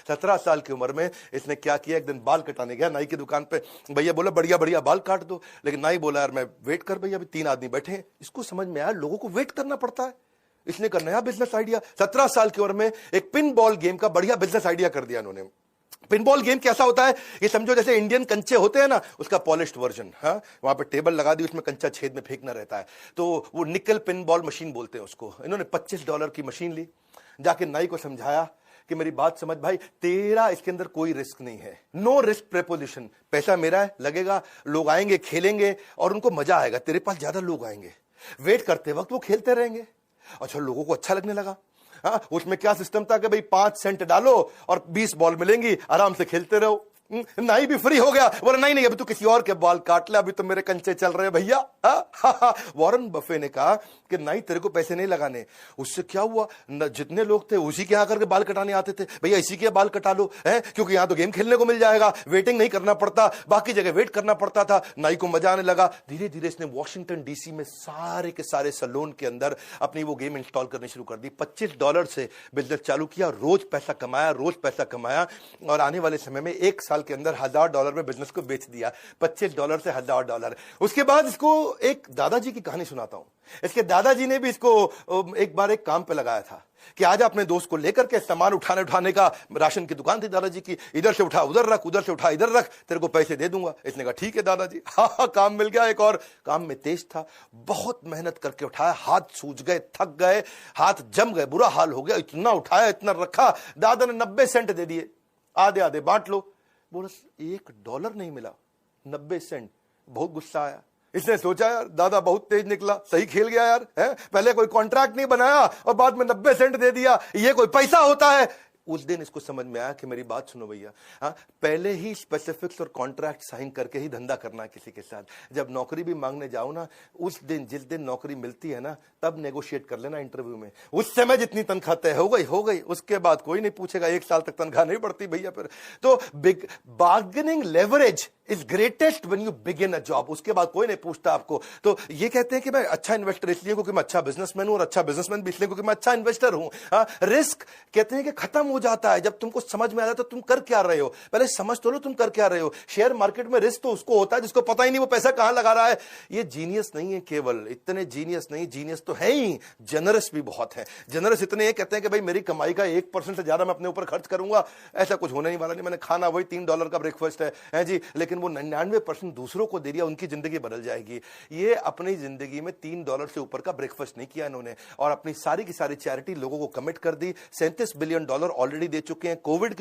17 साल की उम्र में इसने क्या किया, एक दिन बाल कटाने गया नाई की दुकान पे। भैया बोला बढ़िया बढ़िया बाल काट दो, लेकिन नाई बोला यार मैं वेट कर भैया, अभी 3 आदमी बैठे हैं। इसको समझ में आया लोगों को वेट करना पड़ता है। इसने का नया बिजनेस आइडिया, 17 साल की उम्र में एक पिन बॉल गेम का बढ़िया बिजनेस आइडिया कर दिया इन्होंने। पिनबॉल गेम कैसा होता है, ये समझो जैसे इंडियन कंचे होते हैं ना, उसका पॉलिश्ड वर्जन। हाँ, वहां पे टेबल लगा दी, उसमें कंचा छेद में फेंकना रहता है, तो वो निकल पिनबॉल मशीन बोलते हैं उसको। इन्होंने $25 की मशीन ली, जाके नाई को समझाया कि मेरी बात समझ भाई, तेरा इसके अंदर कोई रिस्क नहीं है, नो रिस्क प्रेपोजिशन, पैसा मेरा है, लगेगा, लोग आएंगे खेलेंगे और उनको मजा आएगा, तेरे पास ज्यादा लोग आएंगे, वेट करते वक्त वो खेलते रहेंगे। अच्छा, लोगों को अच्छा लगने लगा। हाँ, उसमें क्या सिस्टम था कि भाई 5 सेंट डालो और 20 बॉल मिलेंगी, आराम से खेलते रहो। नाई भी फ्री हो गया, बोला नहीं नहीं अभी तो किसी और के बाल काट ले, अभी तो मेरे कंचे चल रहे हैं भैया। वॉरेन बफे ने कहा कि नाई तेरे को पैसे नहीं लगाने। उससे क्या हुआ, जितने लोग थे उसी के यहाँ करके बाल कटाने आते थे, भैया इसी के बाल कटा लो, है क्योंकि यहाँ तो गेम खेलने को मिल जाएगा, वेटिंग नहीं करना पड़ता, बाकी जगह वेट करना पड़ता था। नाई को मजा आने लगा। धीरे धीरे इसने वॉशिंगटन डीसी में सारे के सारे सैलून के अंदर अपनी वो गेम इंस्टॉल करनी शुरू कर दी। $25 से बिजनेस चालू किया, रोज पैसा कमाया, रोज पैसा कमाया, और आने वाले समय में 1 साल के अंदर $1000 में बिजनेस को बेच दिया। $25 से $1000। उसके बाद इसको एक दादाजी की कहानी सुनाता हूं। इसके दादाजी ने भी इसको एक बार एक काम पे लगाया था कि आज अपने दोस्त को लेकर के सामान उठाने का, राशन की दुकान थी दादाजी की, इधर से उठा उधर रख, उधर से उठा इधर रख, तेरे को पैसे दे दूंगा। इसने कहा ठीक है दादाजी। हाँ, काम मिल गया। एक और काम में तेज था, बहुत मेहनत करके उठाया, हाथ सूज गए, थक गए, हाथ जम गए, बुरा हाल हो गया, इतना उठाया इतना रखा, दादा ने 90 सेंट दे दिए, आधे आधे बांट लो। बोला $1 नहीं मिला, 90 सेंट। बहुत गुस्सा आया। इसने सोचा यार दादा बहुत तेज निकला, सही खेल गया यार, है पहले कोई कॉन्ट्रैक्ट नहीं बनाया और बाद में 90 सेंट दे दिया, ये कोई पैसा होता है। उस दिन इसको समझ में आया कि मेरी बात सुनो भैया, हाँ पहले ही स्पेसिफिक्स और कॉन्ट्रैक्ट साइन करके ही धंधा करना है किसी के साथ। जब नौकरी भी मांगने जाओ ना, उस दिन जिस दिन नौकरी मिलती है ना, तब नेगोशिएट कर लेना इंटरव्यू में। उस समय जितनी तनख्वाह तय हो गई, उसके बाद कोई नहीं पूछेगा, 1 साल तक तनख्वाह नहीं बढ़ती भैया फिर। तो big bargaining leverage is greatest when you begin a job. उसके बाद कोई नहीं पूछता आपको। तो ये कहते हैं कि मैं अच्छा इन्वेस्टर इसलिए क्योंकि मैं अच्छा बिजनेसमैन हूं, और अच्छा बिजनेसमैन भी इसलिए क्योंकि मैं अच्छा इन्वेस्टर हूं। रिस्क कहते हैं कि खत्म हो जाता है जब तुमको समझ में आ जाता है तुम कर क्या रहे हो। पहले समझ तो लो तुम कर क्या रहे हो। शेयर मार्केट में रिस्क तो उसको होता है जिसको पता ही नहीं वो पैसा कहां लगा रहा है। ये जीनियस नहीं है, केवल इतने जीनियस नहीं, जीनियस तो है ही, जनरस भी बहुत है। जनरस इतने हैं, कहते हैं कि भाई मेरी कमाई का 1% से ज्यादा मैं अपने ऊपर खर्च करूंगा, ऐसा कुछ होने ही वाला नहीं। मैंने खाना वही $3 का ब्रेकफास्ट है जी, लेकिन वो 99% दूसरों को दे दिया, उनकी जिंदगी बदल जाएगी। ये अपनी जिंदगी में $3 से ऊपर का ब्रेकफास्ट नहीं किया इन्होंने, और अपनी सारी की सारी चैरिटी लोगों को कमिट कर दी। $37 बिलियन ऑलरेडी दे चुके हैं। कोविड